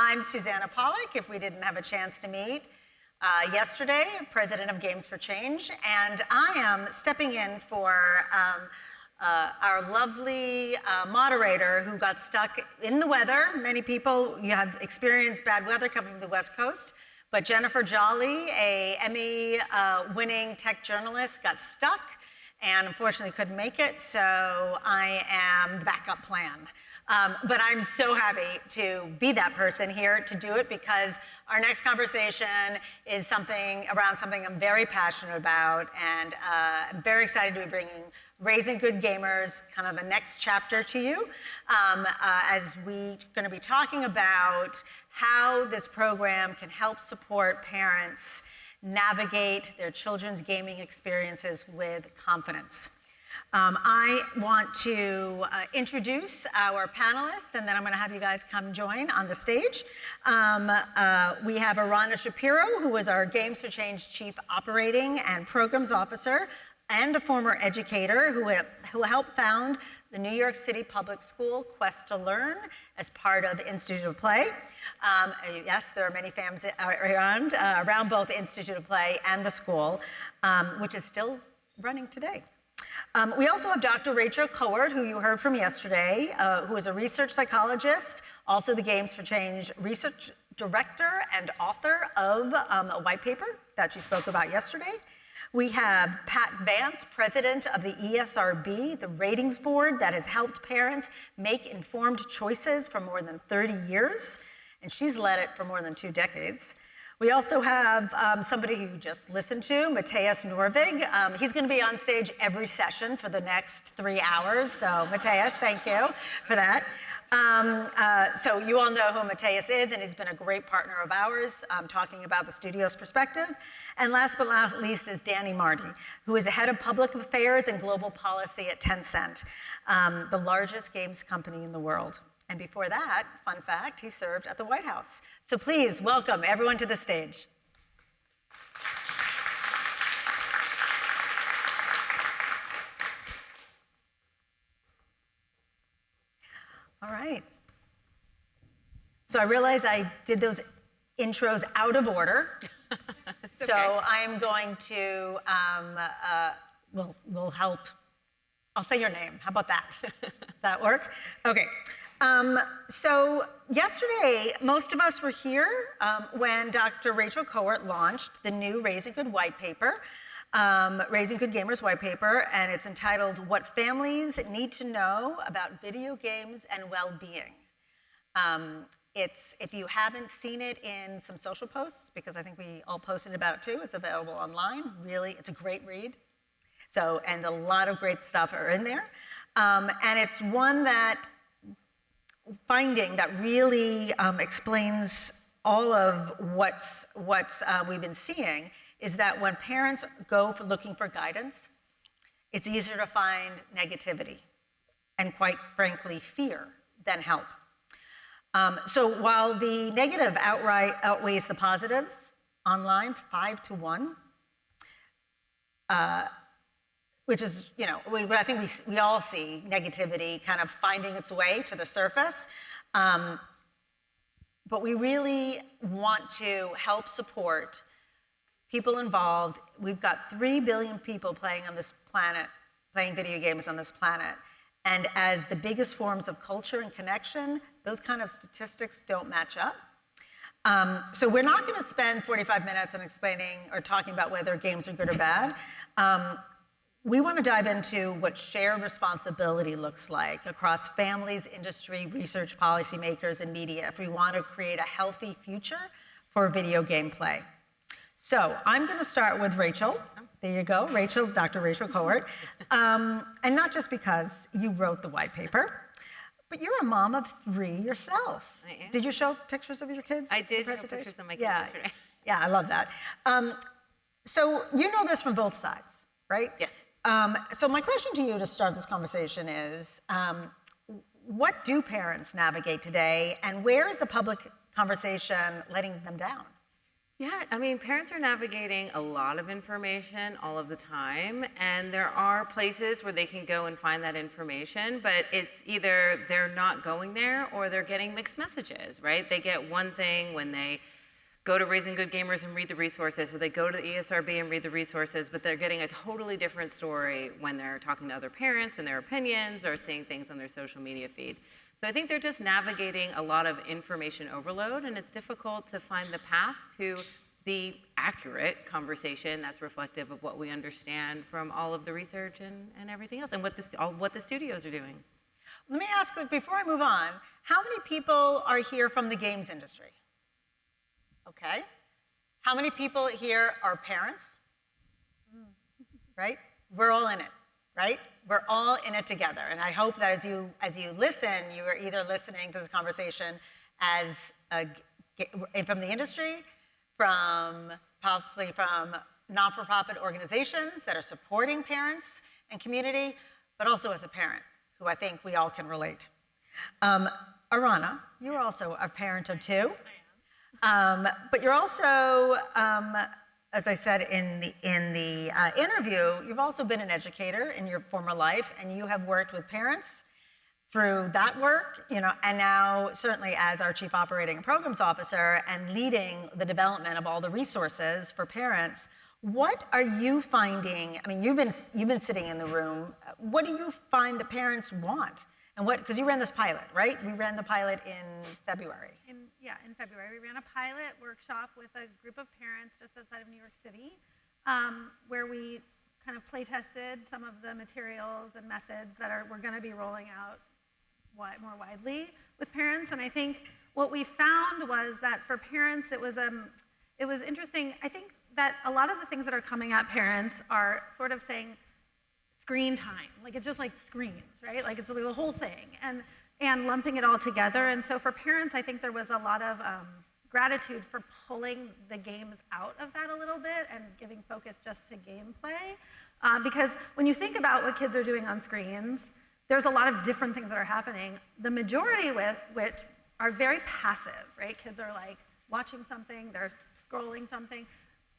I'm Susanna Pollack, if we didn't have a chance to meet yesterday, president of Games for Change, and I am stepping in for our lovely moderator who got stuck in the weather. Many people, you have experienced bad weather coming from the West Coast, but Jennifer Jolly, a Emmy-winning tech journalist, got stuck and unfortunately couldn't make it, so I am the backup plan. But I'm so happy to be that person here to do it because our next conversation is around something I'm very passionate about, and I'm very excited to be bringing Raising Good Gamers, kind of the next chapter to you, as we're going to be talking about how this program can help support parents navigate their children's gaming experiences with confidence. I want to introduce our panelists, and then I'm going to have you guys come join on the stage. We have Arana Shapiro, who was our Games for Change Chief Operating and Programs Officer, and a former educator who helped found the New York City Public School Quest to Learn as part of Institute of Play. Yes, there are many fams around both Institute of Play and the school, which is still running today. We also have Dr. Rachel Kowert, who you heard from yesterday, who is a research psychologist, also the Games for Change research director and author of a white paper that she spoke about yesterday. We have Pat Vance, president of the ESRB, the ratings board that has helped parents make informed choices for more than 30 years, and she's led it for more than 2 decades. We also have somebody who you just listened to, Mathias Norvig. He's going to be on stage every session for the next 3 hours. So Mathias, thank you for that. So you all know who Mathias is, and he's been a great partner of ours, talking about the studio's perspective. And last but not least is Danny Marti, who is the head of public affairs and global policy at Tencent, the largest games company in the world. And before that, fun fact, he served at the White House. So please welcome everyone to the stage. All right. So I realize I did those intros out of order. So okay. I am going to, we'll help. I'll say your name. How about that? Does that work? Okay. So yesterday, most of us were here when Dr. Rachel Kowert launched the new Raising Good white paper, Raising Good Gamers white paper, and it's entitled What Families Need to Know About Video Games and Well-Being. If you haven't seen it in some social posts, because I think we all posted about it too, it's available online. Really, it's a great read. So, and a lot of great stuff are in there. And it's one that finding that really explains all of what's we've been seeing is that when parents go looking for guidance, it's easier to find negativity and, quite frankly, fear than help. So while the negative outright outweighs the positives online 5 to 1, which is, I think we all see negativity kind of finding its way to the surface. But we really want to help support people involved. We've got 3 billion people playing on this planet, playing video games on this planet. And as the biggest forms of culture and connection, those kind of statistics don't match up. So we're not going to spend 45 minutes on explaining or talking about whether games are good or bad. We want to dive into what shared responsibility looks like across families, industry, research, policymakers, and media if we want to create a healthy future for video game play. So I'm going to start with Rachel. There you go, Rachel, Dr. Rachel Kowert. And not just because you wrote the white paper, but you're a mom of 3 yourself. I am. Did you show pictures of your kids? I did show pictures of my kids yesterday. Yeah, I love that. So you know this from both sides, right? Yes. So my question to you to start this conversation is, what do parents navigate today, and where is the public conversation letting them down? Yeah, I mean, parents are navigating a lot of information all of the time, and there are places where they can go and find that information, but it's either they're not going there or they're getting mixed messages, right? They get one thing when they go to Raising Good Gamers and read the resources, or they go to the ESRB and read the resources, but they're getting a totally different story when they're talking to other parents and their opinions or seeing things on their social media feed. So I think they're just navigating a lot of information overload, and it's difficult to find the path to the accurate conversation that's reflective of what we understand from all of the research and everything else, and what the studios are doing. Let me ask, before I move on, how many people are here from the games industry? Okay. How many people here are parents? Right? We're all in it, right? We're all in it together. And I hope that as you listen, you are either listening to this conversation as from the industry, possibly from not-for-profit organizations that are supporting parents and community, but also as a parent, who I think we all can relate. Arana, you're also a parent of two. But you're also, as I said in the interview, you've also been an educator in your former life, and you have worked with parents through that work, and now certainly as our Chief Operating and Programs Officer and leading the development of all the resources for parents. What are you finding? I mean, you've been sitting in the room. What do you find the parents want? And because you ran this pilot, right? We ran the pilot in February. In February, we ran a pilot workshop with a group of parents just outside of New York City, where we kind of play tested some of the materials and methods that we're going to be rolling out more widely with parents. And I think what we found was that for parents, it was interesting. I think that a lot of the things that are coming at parents are sort of saying screen time, like it's just like screens, right? Like it's the whole thing. And lumping it all together. And so for parents, I think there was a lot of gratitude for pulling the games out of that a little bit and giving focus just to gameplay. Because when you think about what kids are doing on screens, there's a lot of different things that are happening. The majority which are very passive, right? Kids are like watching something, they're scrolling something.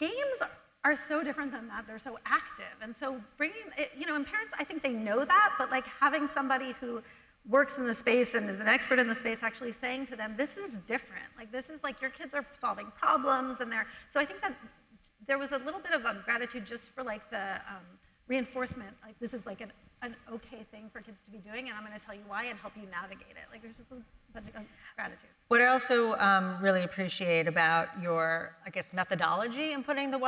Games are so different than that. They're so active. And so bringing it, and parents, I think they know that, but like having somebody who works in the space and is an expert in the space actually saying to them, this is different. Like, this is like your kids are solving problems and so I think that there was a little bit of gratitude just for like the reinforcement, like this is like an okay thing for kids to be doing, and I'm going to tell you why and help you navigate it. Like there's just a bunch of gratitude. What I also really appreciate about your, I guess, methodology in putting the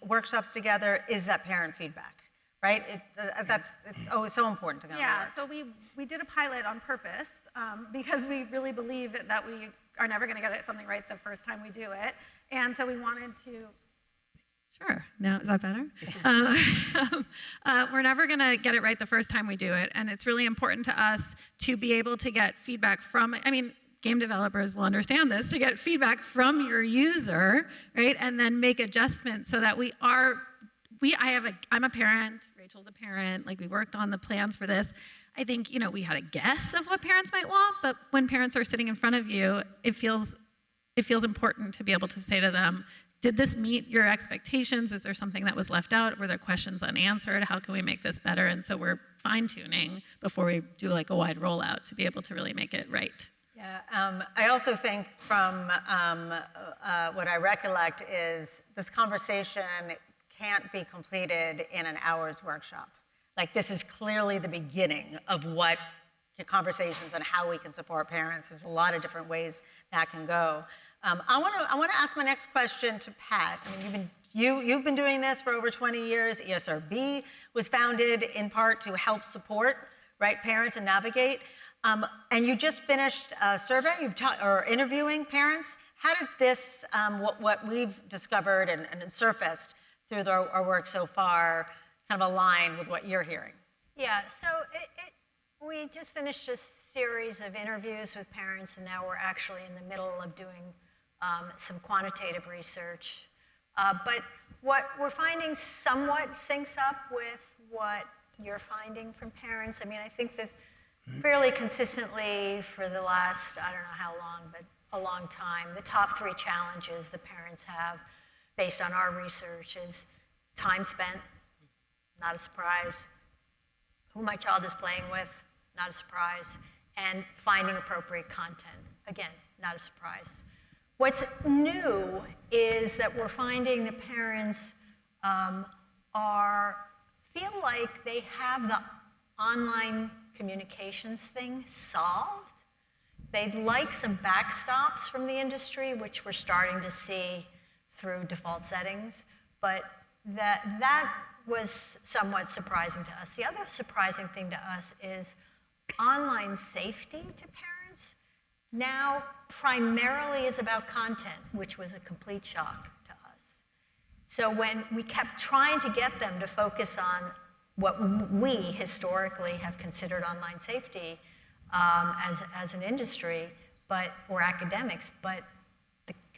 workshops together is that parent feedback. Right? It's always so important to go. Yeah, so we did a pilot on purpose because we really believe that we are never going to get something right the first time we do it. And so we wanted to... Sure. Now, is that better? We're never going to get it right the first time we do it. And it's really important to us to be able to get feedback from, game developers will understand this, to get feedback from your user, right? And then make adjustments so that I'm a parent, Rachel's a parent, like we worked on the plans for this. I think, we had a guess of what parents might want, but when parents are sitting in front of you, it feels important to be able to say to them, did this meet your expectations? Is there something that was left out? Were there questions unanswered? How can we make this better? And so we're fine-tuning before we do like a wide rollout to be able to really make it right. Yeah, I also think from what I recollect is this conversation can't be completed in an hour's workshop. Like this is clearly the beginning of what conversations on how we can support parents. There's a lot of different ways that can go. I want to ask my next question to Pat. You've been doing this for over 20 years. ESRB was founded in part to help support parents and navigate. And you just finished a survey, or interviewing parents. How does this, what we've discovered and surfaced through our work so far, kind of align with what you're hearing? Yeah, so we just finished a series of interviews with parents, and now we're actually in the middle of doing some quantitative research. But what we're finding somewhat syncs up with what you're finding from parents. I think that fairly consistently for the last, I don't know how long, but a long time. The top 3 challenges the parents have based on our research is time spent, not a surprise, who my child is playing with, not a surprise, and finding appropriate content, again, not a surprise. What's new is that we're finding the parents feel like they have the online communications thing solved. They'd like some backstops from the industry, which we're starting to see through default settings, but that was somewhat surprising to us. The other surprising thing to us is online safety to parents now primarily is about content, which was a complete shock to us. So when we kept trying to get them to focus on what we historically have considered online safety as an industry, or academics, but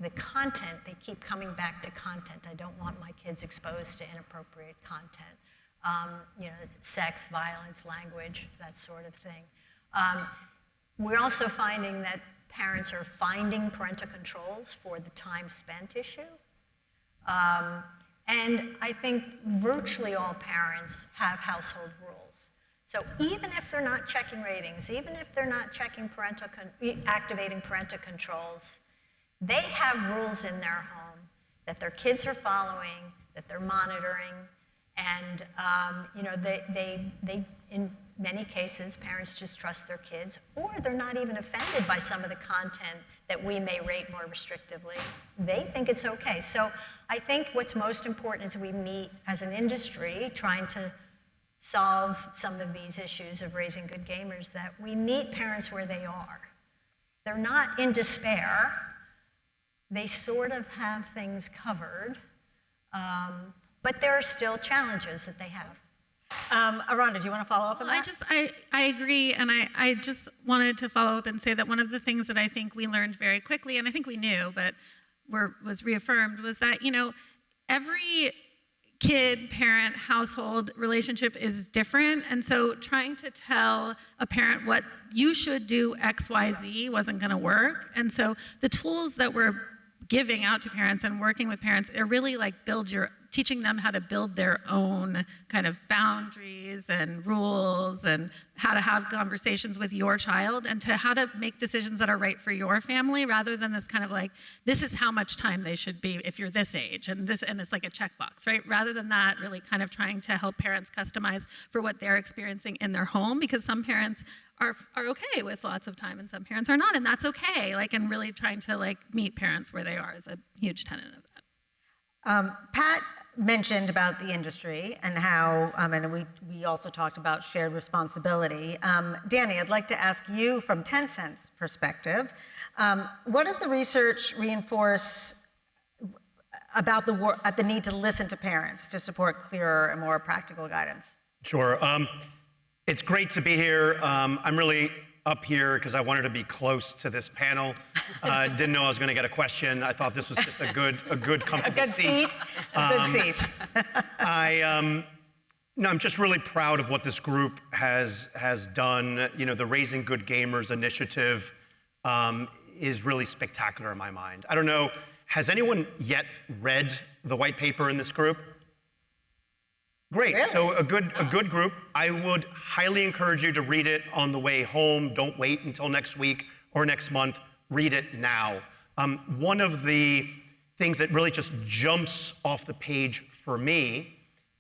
the content, they keep coming back to content. I don't want my kids exposed to inappropriate content. Sex, violence, language, that sort of thing. We're also finding that parents are finding parental controls for the time spent issue. And I think virtually all parents have household rules. So even if they're not checking ratings, even if they're not checking activating parental controls, they have rules in their home that their kids are following, that they're monitoring, and they in many cases, parents just trust their kids, or they're not even offended by some of the content that we may rate more restrictively. They think it's okay. So I think what's most important is we meet as an industry trying to solve some of these issues of raising good gamers, that we meet parents where they are. They're not in despair. They sort of have things covered, but there are still challenges that they have. Arana, do you want to follow up on that? I agree, and I just wanted to follow up and say that one of the things that I think we learned very quickly, and I think we knew, but was reaffirmed, was that, every kid, parent, household relationship is different, and so trying to tell a parent what you should do X, Y, Z wasn't going to work, and so the tools that we're giving out to parents and working with parents are really like teaching them how to build their own kind of boundaries and rules and how to have conversations with your child and to how to make decisions that are right for your family, rather than this kind of like, this is how much time they should be if you're this age, and it's like a checkbox, right? Rather than that, really kind of trying to help parents customize for what they're experiencing in their home, because some parents are okay with lots of time and some parents are not, and that's okay. And really trying to meet parents where they are is a huge tenet of that. Pat mentioned about the industry and how, and we also talked about shared responsibility. Danny, I'd like to ask you from Tencent's perspective, what does the research reinforce about the need to listen to parents to support clearer and more practical guidance? Sure. It's great to be here. I'm really up here because I wanted to be close to this panel. Didn't know I was going to get a question. I thought this was just a good comfortable seat. A good seat. I'm just really proud of what this group has done. The Raising Good Gamers initiative is really spectacular in my mind. I don't know, has anyone yet read the white paper in this group? Great. Really? So a good group. I would highly encourage you to read it on the way home. Don't wait until next week or next month. Read it now. One of the things that really just jumps off the page for me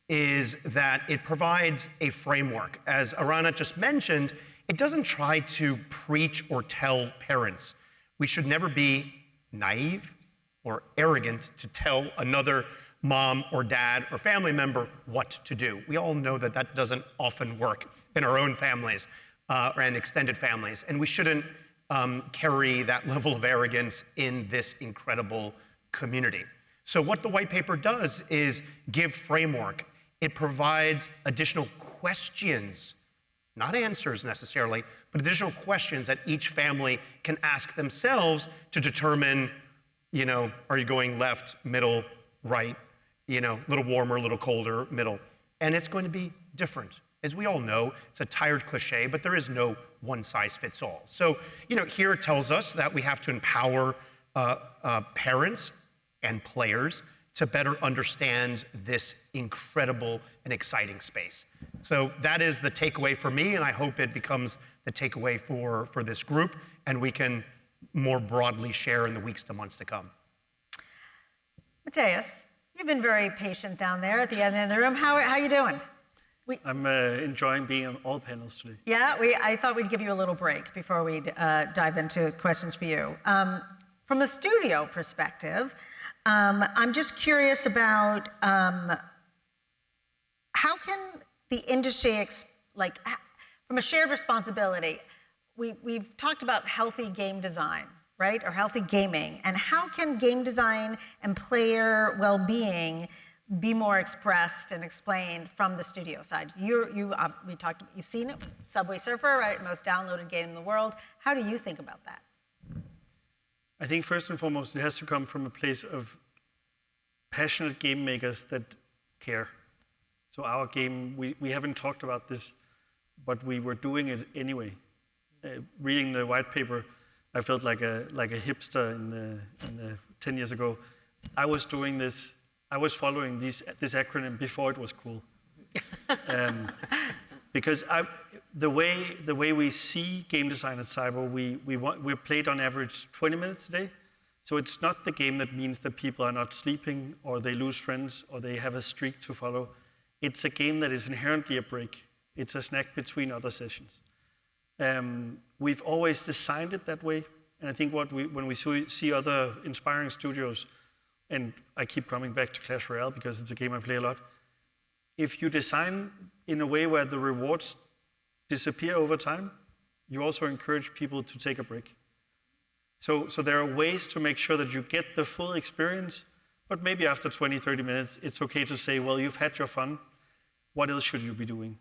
is that it provides a framework. As Arana just mentioned, it doesn't try to preach or tell parents. We should never be naive or arrogant to tell another mom or dad or family member what to do. We all know that that doesn't often work in our own families and extended families, and we shouldn't carry that level of arrogance in this incredible community. So what the white paper does is give framework. It provides additional questions, not answers necessarily, but additional questions that each family can ask themselves to determine, are you going left, middle, right, a little warmer, a little colder, middle. And it's going to be different As we all know, it's a tired cliche, but there is no one size fits all. So, here it tells us that we have to empower parents and players to better understand this incredible and exciting space. So that is the takeaway for me, and I hope it becomes the takeaway for this group, and we can more broadly share in the weeks to months to come. Mathias, you've been very patient down there at the end of the room. How are you doing? I'm enjoying being on all panels today. Yeah, I thought we'd give you a little break before we dive into questions for you. From a studio perspective, I'm just curious about how can the industry, from a shared responsibility, we've talked about healthy game design, right, or healthy gaming, and how can game design and player well-being be more expressed and explained from the studio side? You've seen it, Subway Surfer, right, most downloaded game in the world. How do you think about that? I think first and foremost, it has to come from a place of passionate game makers that care. So our game, we haven't talked about this, but we were doing it anyway. Reading the white paper, I felt like a hipster in the 10 years ago. I was doing this. I was following this acronym before it was cool. Because the way we see game design at SYBO, we're played on average 20 minutes a day. So it's not the game that means that people are not sleeping or they lose friends or they have a streak to follow. It's a game that is inherently a break. It's a snack between other sessions. We've always designed it that way. And I think when we see other inspiring studios, and I keep coming back to Clash Royale because it's a game I play a lot, if you design in a way where the rewards disappear over time, you also encourage people to take a break. So there are ways to make sure that you get the full experience, but maybe after 20, 30 minutes, it's okay to say, well, you've had your fun. What else should you be doing?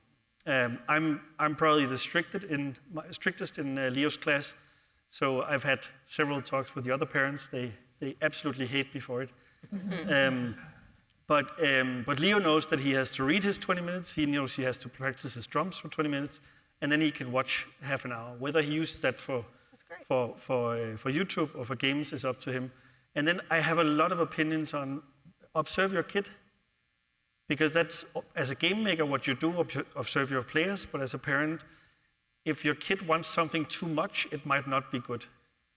I'm probably the strictest in Leo's class, so I've had several talks with the other parents. They absolutely hate me for it. But Leo knows that he has to read his 20 minutes. He knows he has to practice his drums for 20 minutes, and then he can watch half an hour. Whether he uses that for YouTube or for games is up to him. And then I have a lot of opinions on observe your kid, because that's, as a game maker, what you do, observe your players. But as a parent, if your kid wants something too much, it might not be good.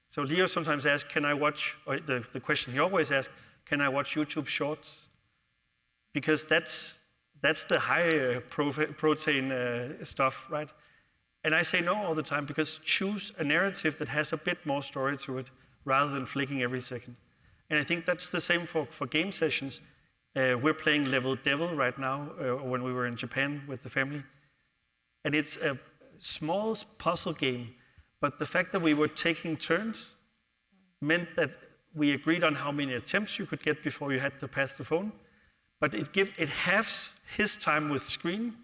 So Leo sometimes asks, can I watch, or the question he always asks, can I watch YouTube Shorts? Because that's the high protein stuff, right? And I say no all the time, because choose a narrative that has a bit more story to it rather than flicking every second. And I think that's the same for game sessions. We're playing Level Devil right now, when we were in Japan with the family. And it's a small puzzle game, but the fact that we were taking turns meant that we agreed on how many attempts you could get before you had to pass the phone. But it halves his time with screen,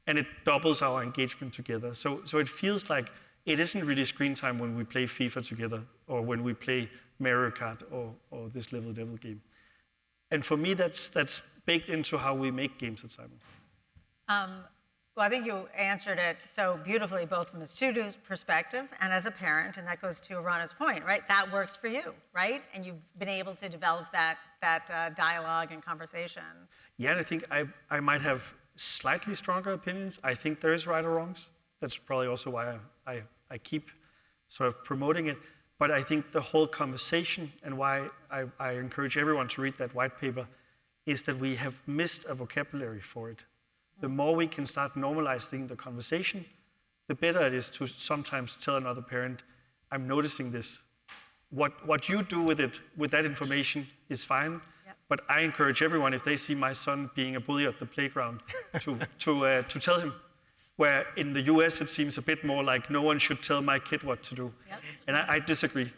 and it doubles our engagement together. So it feels like it isn't really screen time when we play FIFA together, or when we play Mario Kart or this Level Devil game. And for me, that's baked into how we make games at SYBO. Well, I think you answered it so beautifully, both from a student's perspective and as a parent, and that goes to Arana's point, right? That works for you, right? And you've been able to develop that dialogue and conversation. Yeah, and I think I might have slightly stronger opinions. I think there is right or wrongs. That's probably also why I keep sort of promoting it. But I think the whole conversation, and why I encourage everyone to read that white paper, is that we have missed a vocabulary for it. The more we can start normalizing the conversation, the better it is to sometimes tell another parent, I'm noticing this. What you do with it, with that information, is fine. Yep. But I encourage everyone, if they see my son being a bully at the playground, to tell him. Where in the US, it seems a bit more like no one should tell my kid what to do. Yep. And I disagree.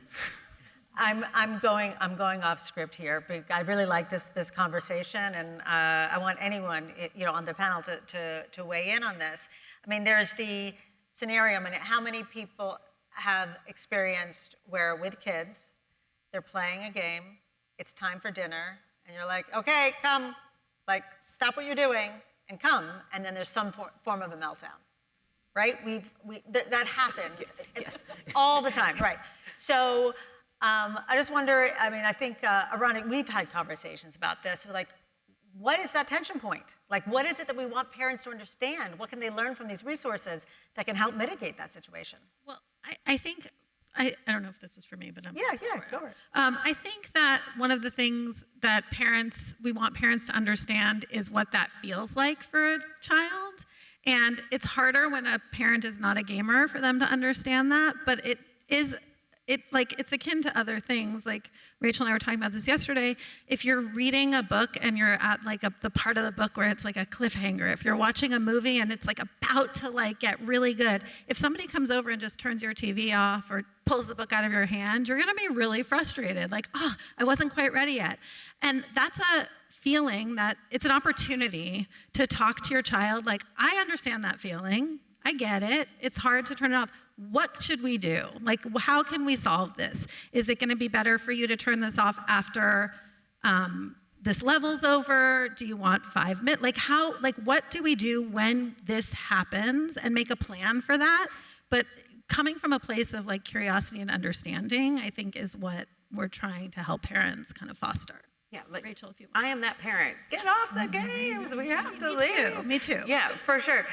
I'm going off script here, but I really like this conversation, and I want anyone on the panel to weigh in on this. I mean, there's the scenario. I mean, how many people have experienced where with kids, they're playing a game, it's time for dinner, and you're like, okay, come, like stop what you're doing, and come, and then there's some form of a meltdown, right? That happens all the time, right? So I just wonder, I mean, I think, Arana, we've had conversations about this, like, what is that tension point? Like, what is it that we want parents to understand? What can they learn from these resources that can help mitigate that situation? Well, I think, I don't know if this was for me, but I'm Yeah, go for it. I think that one of the things that we want parents to understand is what that feels like for a child. And it's harder when a parent is not a gamer for them to understand that, but it's akin to other things. Like Rachel and I were talking about this yesterday. If you're reading a book and you're at like the part of the book where it's like a cliffhanger, if you're watching a movie and it's like about to like get really good, if somebody comes over and just turns your TV off or pulls the book out of your hand, you're gonna be really frustrated. Like, oh, I wasn't quite ready yet. And that's a feeling that it's an opportunity to talk to your child. Like, I understand that feeling. I get it. It's hard to turn it off. What should we do? Like, how can we solve this? Is it going to be better for you to turn this off after this level's over? Do you want 5 minutes? Like, what do we do when this happens, and make a plan for that? But coming from a place of like curiosity and understanding, I think is what we're trying to help parents kind of foster. Yeah, like, Rachel, if you I am that parent. Get off the games. We have to leave. Me too. Yeah, for sure.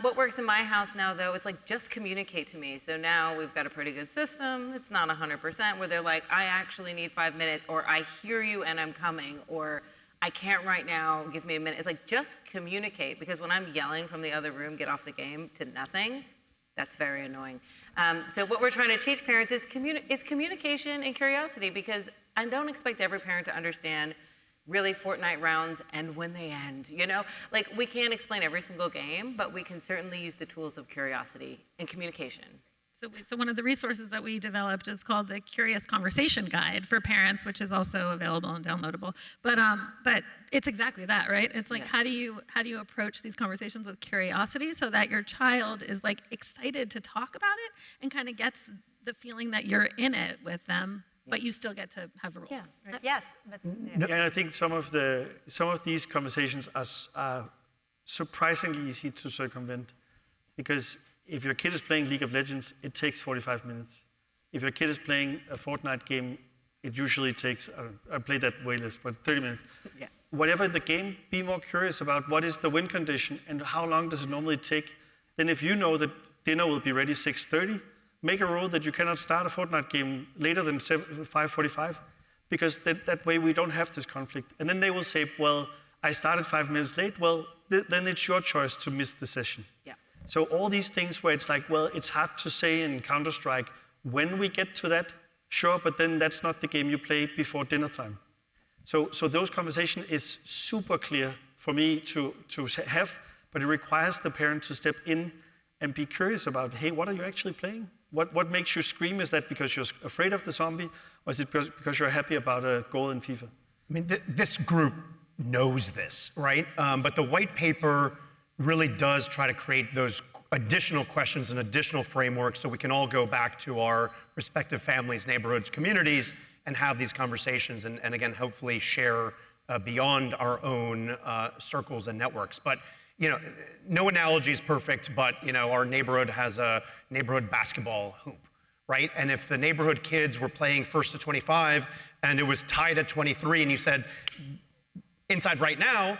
What works in my house now, though, it's like, just communicate to me. So now we've got a pretty good system. It's not 100% where they're like, I actually need 5 minutes, or I hear you and I'm coming, or I can't right now, give me a minute. It's like, just communicate, because when I'm yelling from the other room, get off the game, to nothing, that's very annoying. So what we're trying to teach parents is communication and curiosity, because I don't expect every parent to understand really Fortnite rounds and when they end, you know? Like, we can't explain every single game, but we can certainly use the tools of curiosity and communication. So one of the resources that we developed is called the Curious Conversation Guide for parents, which is also available and downloadable. But it's exactly that, right? It's like, how do you approach these conversations with curiosity so that your child is like excited to talk about it and kind of gets the feeling that you're in it with them, but you still get to have a role. Yeah. Right? Yes, but Yeah, and I think some of these conversations are surprisingly easy to circumvent, because if your kid is playing League of Legends, it takes 45 minutes. If your kid is playing a Fortnite game, it usually takes, I played that way less, but 30 minutes. Yeah. Whatever the game, be more curious about what is the win condition and how long does it normally take. Then if you know that dinner will be ready 6:30, make a rule that you cannot start a Fortnite game later than 5:45, because that way we don't have this conflict. And then they will say, well, I started 5 minutes late. Well, then it's your choice to miss the session. Yeah. So all these things where it's like, well, it's hard to say in Counter-Strike, when we get to that, sure, but then that's not the game you play before dinner time. So those conversations is super clear for me to have, but it requires the parent to step in and be curious about, hey, what are you actually playing? What makes you scream? Is that because you're afraid of the zombie, or is it because you're happy about a goal in FIFA? I mean, this group knows this, right? But the white paper really does try to create those additional questions and additional frameworks so we can all go back to our respective families, neighborhoods, communities, and have these conversations, and again, hopefully share beyond our own circles and networks. But you know, no analogy is perfect, but you know, our neighborhood has a neighborhood basketball hoop, right? And if the neighborhood kids were playing first to 25 and it was tied at 23 and you said, inside right now,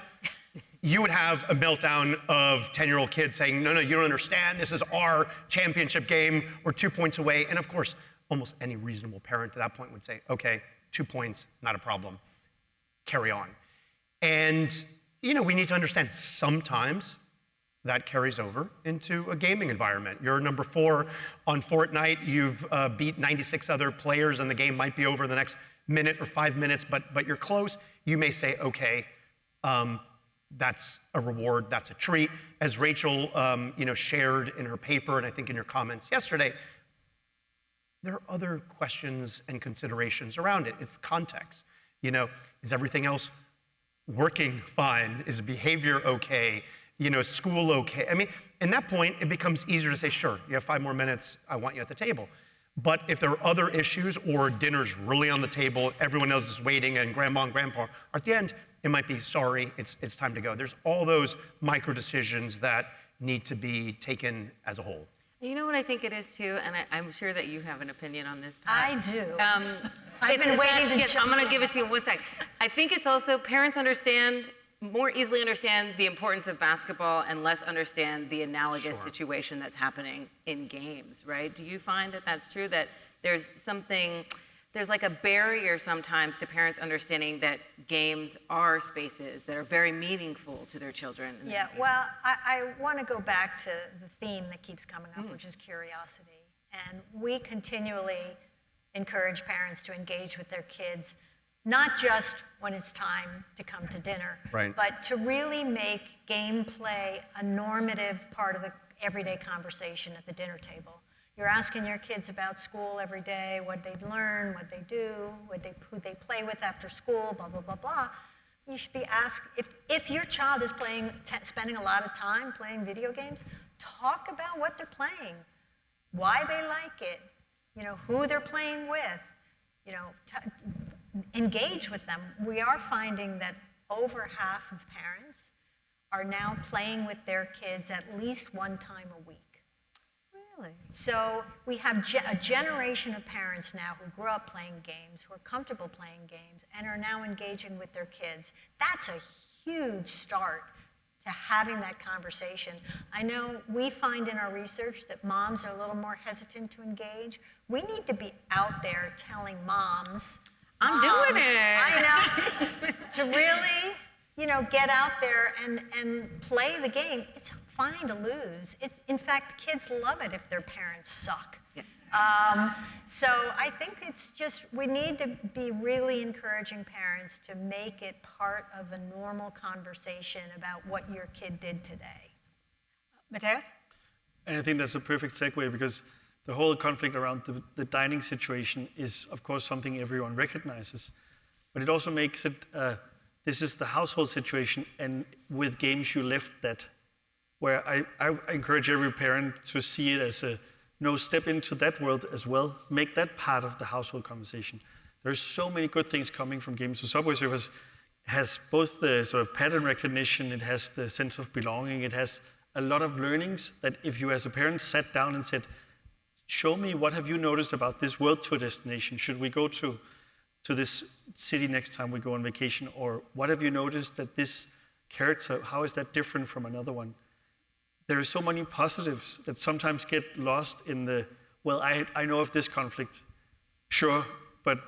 you would have a meltdown of 10-year-old kids saying, no, you don't understand, this is our championship game, we're 2 points away. And of course, almost any reasonable parent at that point would say, okay, 2 points, not a problem, carry on. And you know, we need to understand sometimes that carries over into a gaming environment. You're number 4 on Fortnite, you've beat 96 other players and the game might be over the next minute or 5 minutes, but you're close. You may say, okay, that's a reward, that's a treat. As Rachel you know, shared in her paper, and I think in your comments yesterday, there are other questions and considerations around it. It's context. You know, is everything else working fine? Is behavior okay? You know, school okay? I mean, in that point, it becomes easier to say, sure, you have 5 more minutes, I want you at the table. But if there are other issues or dinner's really on the table, everyone else is waiting and grandma and grandpa are at the end, It might be, sorry, it's time to go. There's all those micro decisions that need to be taken as a whole. You know what I think it is too, and I'm sure that you have an opinion on this, I Pat. do. I've been waiting to I'm going to give it to you in 1 sec. I think it's also parents more easily understand the importance of basketball and less understand the analogous situation that's happening in games, right? Do you find that that's true, that there's like a barrier sometimes to parents understanding that games are spaces that are very meaningful to their children? Yeah, well, I want to go back to the theme that keeps coming up, which is curiosity. And we continually encourage parents to engage with their kids, not just when it's time to come to dinner, Right. but to really make gameplay a normative part of the everyday conversation at the dinner table. You're asking your kids about school every day, what they learn, what they do, who they play with after school, blah, blah, blah, blah. You should be asked, if your child is spending a lot of time playing video games, talk about what they're playing, why they like it, who they're playing with, engage with them. We are finding that over half of parents are now playing with their kids at least one time a week. Really? So we have a generation of parents now who grew up playing games, who are comfortable playing games, and are now engaging with their kids. That's a huge start to having that conversation. I know we find in our research that moms are a little more hesitant to engage. We need to be out there telling moms, I'm doing it. I know, to really, get out there and play the game. It's fine to lose. In fact, kids love it if their parents suck. Yeah. So I think it's just, we need to be really encouraging parents to make it part of a normal conversation about what your kid did today. Mathias? And I think that's a perfect segue, because the whole conflict around the dining situation is, of course, something everyone recognizes. But it also makes it, this is the household situation, and with games you left that. Where I encourage every parent to see it as step into that world as well. Make that part of the household conversation. There's so many good things coming from games. So Subway Surfers has both the sort of pattern recognition, it has the sense of belonging, it has a lot of learnings that if you as a parent sat down and said, show me what have you noticed about this world tour destination? Should we go to this city next time we go on vacation? Or what have you noticed that this character, how is that different from another one? There are so many positives that sometimes get lost in the, well, I know of this conflict. Sure, but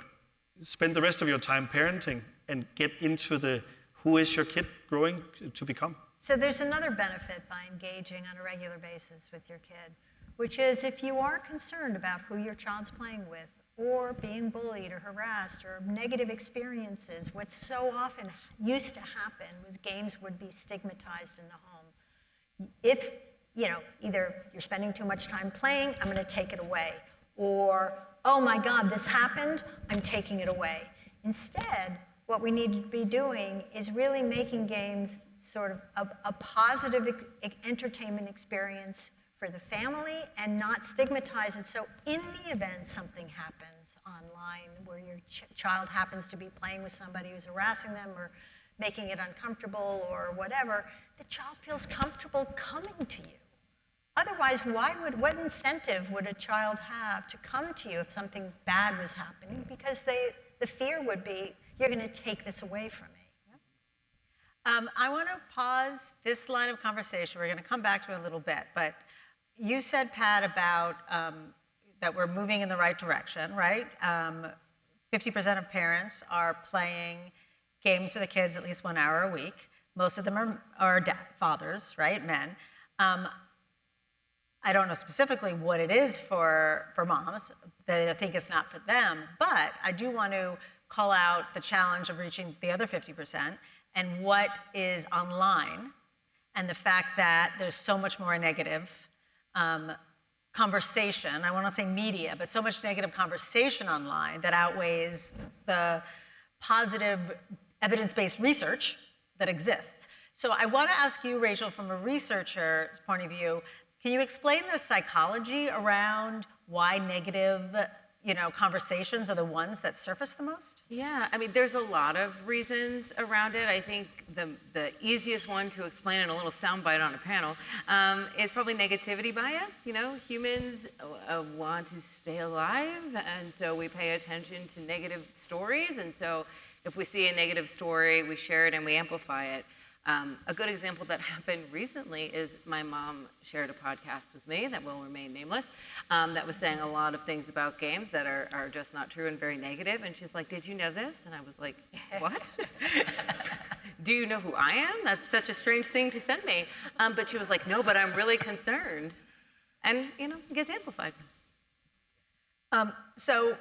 spend the rest of your time parenting and get into the, who is your kid growing to become? So there's another benefit by engaging on a regular basis with your kid, which is if you are concerned about who your child's playing with, or being bullied or harassed or negative experiences, what so often used to happen was games would be stigmatized in the home. If, either you're spending too much time playing, I'm going to take it away. Or, oh my God, this happened, I'm taking it away. Instead, what we need to be doing is really making games sort of a positive entertainment experience for the family and not stigmatize it. So in the event something happens online where your child happens to be playing with somebody who's harassing them or making it uncomfortable or whatever, the child feels comfortable coming to you. Otherwise, what incentive would a child have to come to you if something bad was happening? Because the fear would be, you're going to take this away from me. I want to pause this line of conversation. We're going to come back to it a little bit, but you said, Pat, about that we're moving in the right direction, right? 50% of parents are playing games for the kids at least 1 hour a week. Most of them are fathers, right, men. I don't know specifically what it is for moms, that I think it's not for them, but I do want to call out the challenge of reaching the other 50% and what is online, and the fact that there's so much more negative conversation, I want to say media, but so much negative conversation online that outweighs the positive evidence-based research that exists. So I want to ask you, Rachel, from a researcher's point of view, can you explain the psychology around why negative conversations are the ones that surface the most? Yeah, I mean, there's a lot of reasons around it. I think the easiest one to explain in a little soundbite on a panel is probably negativity bias. Humans want to stay alive, and so we pay attention to negative stories. And so if we see a negative story, we share it and we amplify it. A good example that happened recently is my mom shared a podcast with me that will remain nameless that was saying a lot of things about games that are just not true and very negative. And she's like, "Did you know this?" And I was like, "What?" "Do you know who I am? That's such a strange thing to send me." But she was like, "No, but I'm really concerned." And, it gets amplified. So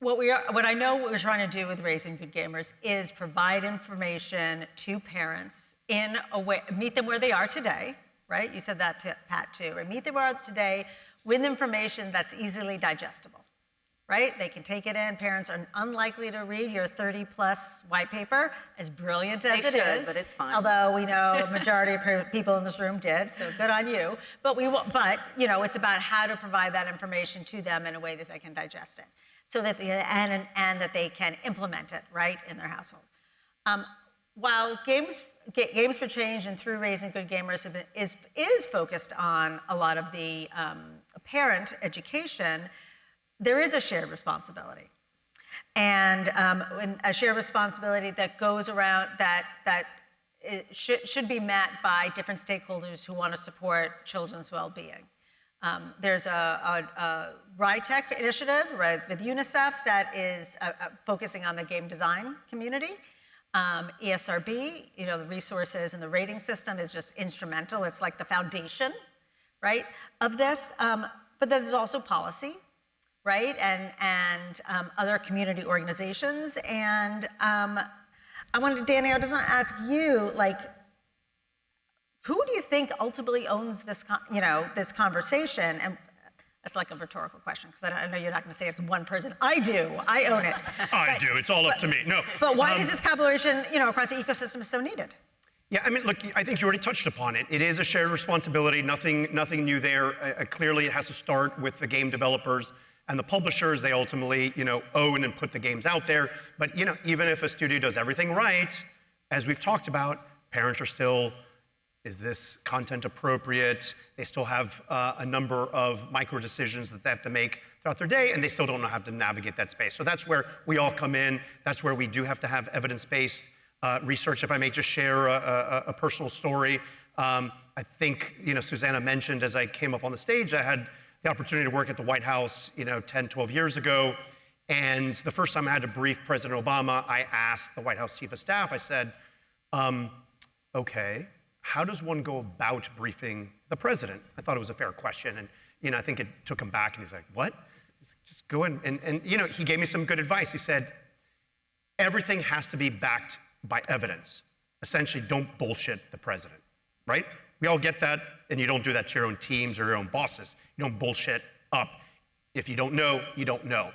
what I know what we're trying to do with Raising Good Gamers is provide information to parents in a way, meet them where they are today, right? You said that to Pat too, right? Meet them where they are today with information that's easily digestible, right? They can take it in. Parents are unlikely to read your 30-plus white paper, as brilliant as it is. But it's fine. Although we know a majority of people in this room did, so good on you. But it's about how to provide that information to them in a way that they can digest it. So that and that they can implement it right in their household. While Games for Change and through Raising Good Gamers is focused on a lot of the parent education, there is a shared responsibility, and a shared responsibility that goes around that should be met by different stakeholders who want to support children's well-being. There's a RITEC initiative with UNICEF that is focusing on the game design community. ESRB, the resources and the rating system is just instrumental. It's like the foundation, right, of this. But there's also policy, right, and other community organizations. And Danny, I just want to ask you, who do you think ultimately owns this, this conversation? And that's like a rhetorical question, because I know you're not going to say it's one person. I do. I own it. I do. It's all up to me. No. But why is this collaboration, across the ecosystem so needed? Yeah, I mean, look, I think you already touched upon it. It is a shared responsibility. Nothing new there. Clearly, it has to start with the game developers and the publishers. They ultimately, own and put the games out there. But even if a studio does everything right, as we've talked about, parents are still. Is this content appropriate? They still have a number of micro decisions that they have to make throughout their day, and they still don't know how to navigate that space. So that's where we all come in. That's where we do have to have evidence-based research. If I may just share a personal story, I think Susanna mentioned as I came up on the stage, I had the opportunity to work at the White House 10, 12 years ago, and the first time I had to brief President Obama, I asked the White House Chief of Staff, I said, okay, how does one go about briefing the president? I thought it was a fair question, and I think it took him back, and he's like, what? He's like, just go in, and he gave me some good advice. He said, everything has to be backed by evidence. Essentially, don't bullshit the president, right? We all get that, and you don't do that to your own teams or your own bosses. You don't bullshit up. If you don't know, you don't know.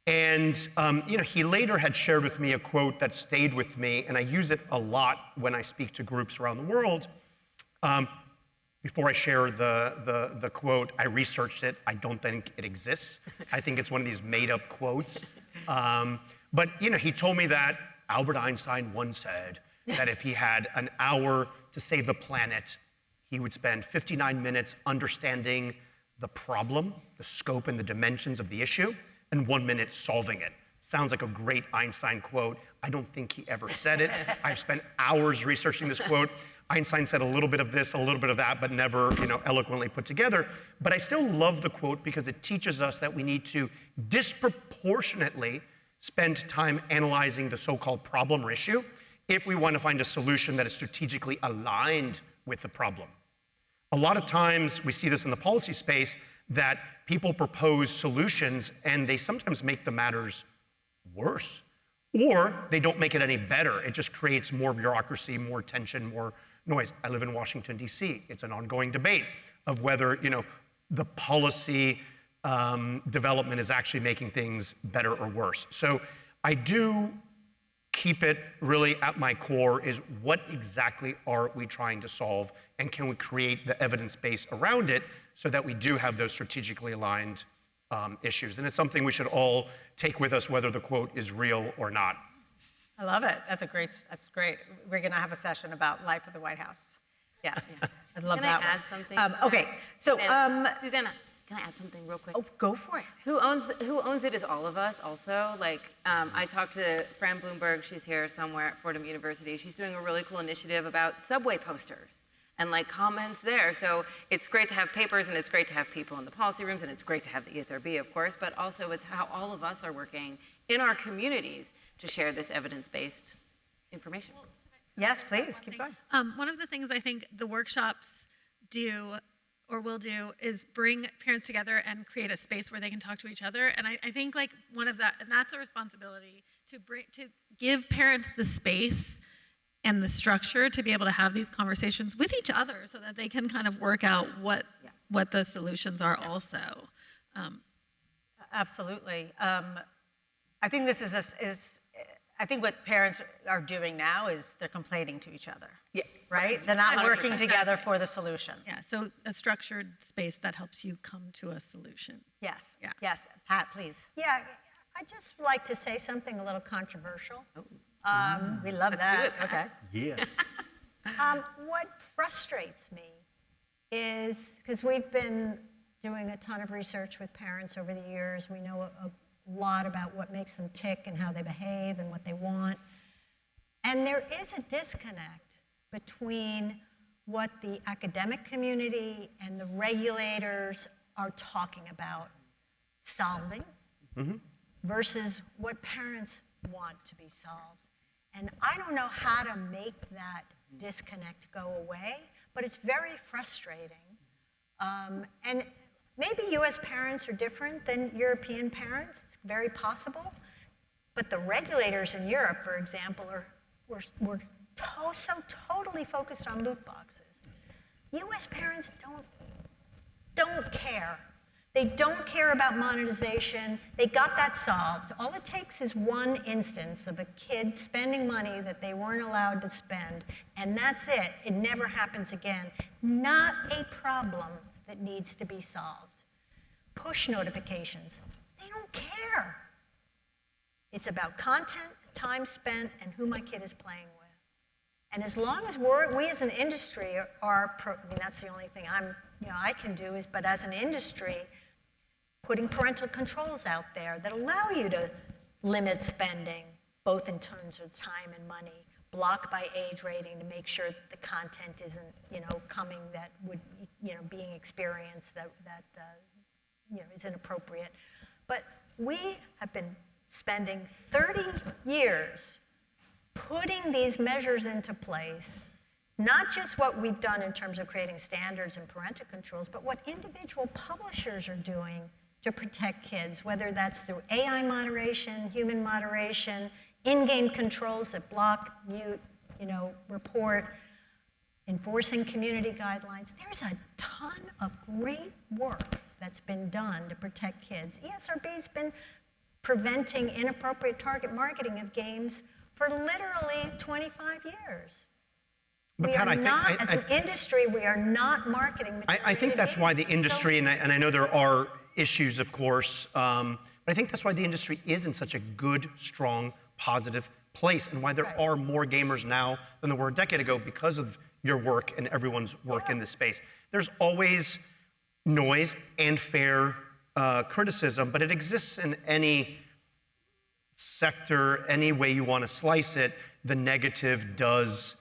And he later had shared with me a quote that stayed with me, and I use it a lot when I speak to groups around the world. Before I share the quote, I researched it. I don't think it exists. I think it's one of these made-up quotes. But he told me that Albert Einstein once said that if he had an hour to save the planet, he would spend 59 minutes understanding the problem, the scope and the dimensions of the issue, and 1 minute solving it. Sounds like a great Einstein quote. I don't think he ever said it. I've spent hours researching this quote. Einstein said a little bit of this, a little bit of that, but never, eloquently put together. But I still love the quote because it teaches us that we need to disproportionately spend time analyzing the so-called problem or issue if we want to find a solution that is strategically aligned with the problem. A lot of times we see this in the policy space that people propose solutions and they sometimes make the matters worse, or they don't make it any better. It just creates more bureaucracy, more tension, more noise. I live in Washington, D.C. It's an ongoing debate of whether the policy development is actually making things better or worse. So I do keep it really at my core is what exactly are we trying to solve, and can we create the evidence base around it so that we do have those strategically aligned issues. And it's something we should all take with us, whether the quote is real or not. I love it. That's great. We're going to have a session about life at the White House. Yeah. I'd love Can that I one. add something? Okay, so, Susanna, can I add something real quick? oh, go for it. Who owns it is all of us also. Like, I talked to Fran Bloomberg, she's here somewhere at Fordham University. She's doing a really cool initiative about subway posters and like comments there. So it's great to have papers and it's great to have people in the policy rooms and it's great to have the ESRB, of course, but also it's how all of us are working in our communities to share this evidence-based information. Yes, please, keep going. One of the things I think the workshops do or will do is bring parents together and create a space where they can talk to each other. And I think like one of that, and that's a responsibility to give parents the space and the structure to be able to have these conversations with each other so that they can kind of work out what the solutions are also. Absolutely. I think this I think what parents are doing now is they're complaining to each other. Yeah. Right? They're not working together for the solution. Yeah, so a structured space that helps you come to a solution. Yes. Yeah. Yes. Pat, please. Yeah, I'd just like to say something a little controversial. We love that. Okay. Yeah. What frustrates me is, because we've been doing a ton of research with parents over the years, we know a lot about what makes them tick and how they behave and what they want. And there is a disconnect between what the academic community and the regulators are talking about solving versus what parents want to be solved. And I don't know how to make that disconnect go away, but it's very frustrating. And maybe US parents are different than European parents, it's very possible. But the regulators in Europe, for example, were so totally focused on loot boxes. US parents don't care. They don't care about monetization. They got that solved. All it takes is one instance of a kid spending money that they weren't allowed to spend, and that's it. It never happens again. Not a problem that needs to be solved. Push notifications, they don't care. It's about content, time spent, and who my kid is playing with. And as long as we as an industry that's the only thing I can do is, but as an industry, putting parental controls out there that allow you to limit spending, both in terms of time and money, block by age rating to make sure that the content isn't, coming that would, being experienced that is inappropriate. But we have been spending 30 years putting these measures into place, not just what we've done in terms of creating standards and parental controls, but what individual publishers are doing to protect kids, whether that's through AI moderation, human moderation, in-game controls that block, mute, report, enforcing community guidelines. There's a ton of great work that's been done to protect kids. ESRB's been preventing inappropriate target marketing of games for literally 25 years. But We Pat, are not, as an industry, we are not marketing mature I think that's why the games. industry, and I know there are issues, of course, but I think that's why the industry is in such a good, strong, positive place, and why there are more gamers now than there were a decade ago because of your work and everyone's work in this space. There's always noise and fair criticism, but it exists in any sector, any way you want to slice it. The negative does,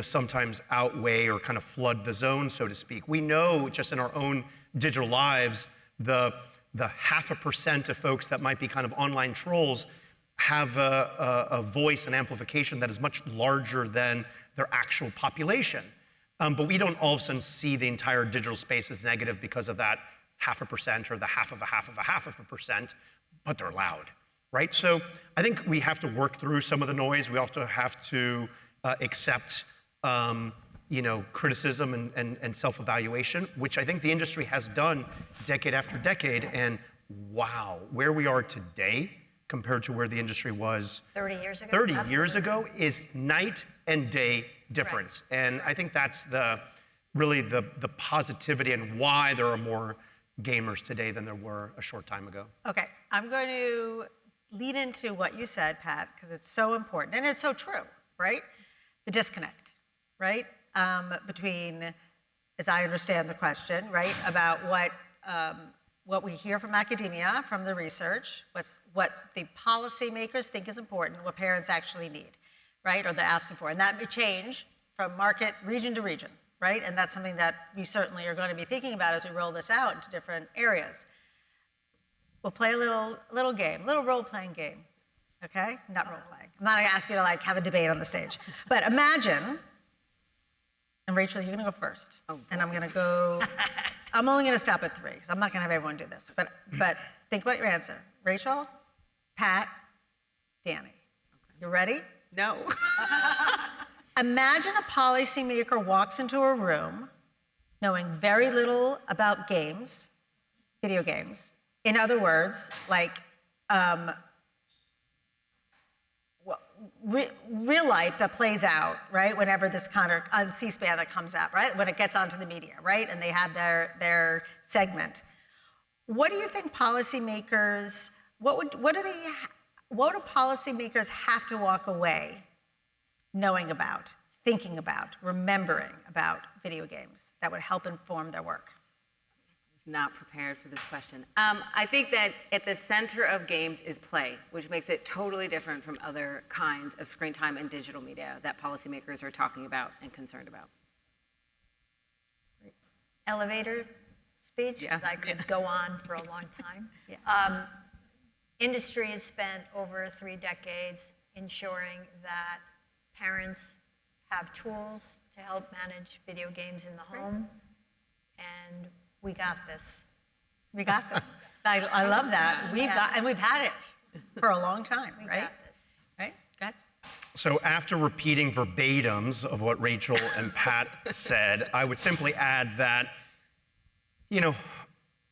sometimes outweigh or kind of flood the zone, so to speak. We know just in our own digital lives, the 0.5% of folks that might be kind of online trolls have a voice and amplification that is much larger than their actual population. But we don't all of a sudden see the entire digital space as negative because of that 0.5% or the half of a percent, but they're loud, right? So I think we have to work through some of the noise. We also have to accept criticism and self-evaluation, which I think the industry has done decade after decade. And wow, where we are today compared to where the industry was 30 years ago? 30 Absolutely. years ago is night and day difference. And I think that's really the positivity and why there are more gamers today than there were a short time ago. Okay, I'm going to lead into what you said, Pat, because it's so important, and it's so true, right? The disconnect, right? Between, as I understand the question, right, about what we hear from academia, from the research, what the policymakers think is important, what parents actually need, right, or they're asking for. And that may change from market, region to region, right? And that's something that we certainly are going to be thinking about as we roll this out into different areas. We'll play a little game, a little role-playing game, okay? Not role-playing. I'm not gonna ask you to like have a debate on the stage. But imagine, and Rachel, you're gonna go first. And I'm gonna go, I'm only gonna stop at 3, because I'm not gonna have everyone do this. But think about your answer. Rachel, Pat, Danny. You ready? No. Imagine a policymaker walks into a room knowing very little about games, video games. In other words, like real life that plays out, right? Whenever this kind of on C-SPAN that comes out, right? When it gets onto the media, right? And they have their segment. What do you think policymakers? What do policymakers have to walk away knowing about, thinking about, remembering about video games that would help inform their work? Not prepared for this question. I think that at the center of games is play, which makes it totally different from other kinds of screen time and digital media that policymakers are talking about and concerned about. Elevator speech, Yeah. because I could go on for a long time. Yeah. Industry has spent over 3 decades ensuring that parents have tools to help manage video games in the home, and we got this. We got this. I love that. We've had it for a long time, We right? got this. Right? Good. So after repeating verbatims of what Rachel and Pat said, I would simply add that,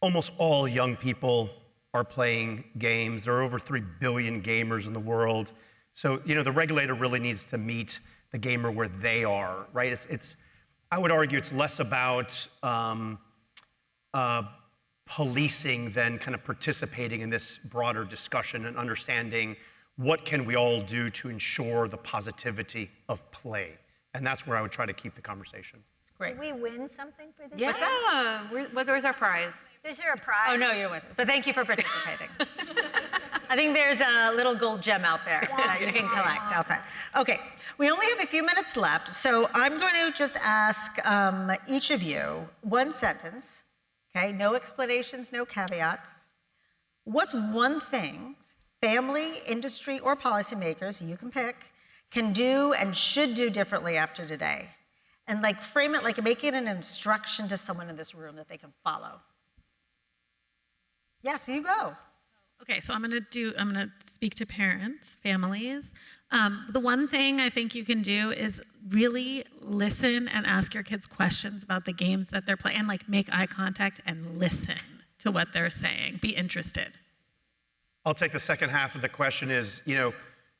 almost all young people are playing games. There are over 3 billion gamers in the world. So, the regulator really needs to meet the gamer where they are, right? I would argue it's less about policing than kind of participating in this broader discussion and understanding what can we all do to ensure the positivity of play. And that's where I would try to keep the conversation. Great. Did we win something for this? Yeah. Where's our prize? Is there a prize? Oh, no, you don't want to. But thank you for participating. I think there's a little gold gem out there that you can collect outside. Okay, we only have a few minutes left, so I'm going to just ask each of you one sentence, okay? No explanations, no caveats. What's one thing family, industry, or policymakers, you can pick, can do and should do differently after today? And frame it, make it an instruction to someone in this room that they can follow. Yes, you go. Okay, so I'm gonna speak to parents, families. The one thing I think you can do is really listen and ask your kids questions about the games that they're playing, and make eye contact and listen to what they're saying. Be interested. I'll take the second half of the question is,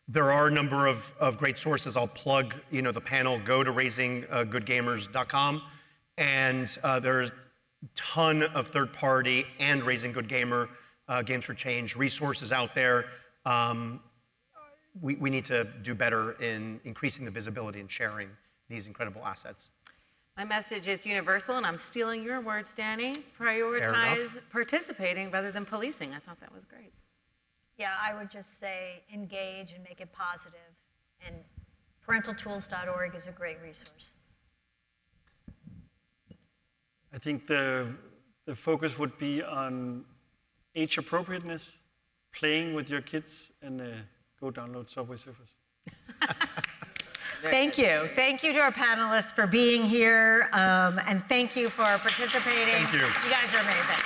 there are a number of great sources. I'll plug, the panel. Go to raisinggoodgamers.com, and there's a ton of third-party and Raising Good Gamer Games for Change resources out there. We need to do better in increasing the visibility and sharing these incredible assets. My message is universal, and I'm stealing your words, Danny. Prioritize participating rather than policing. I thought that was great. Yeah, I would just say engage and make it positive. And parentaltools.org is a great resource. I think the focus would be on age appropriateness, playing with your kids, and go download Subway Surfers. Thank you. Thank you to our panelists for being here, and thank you for participating. Thank you. You guys are amazing.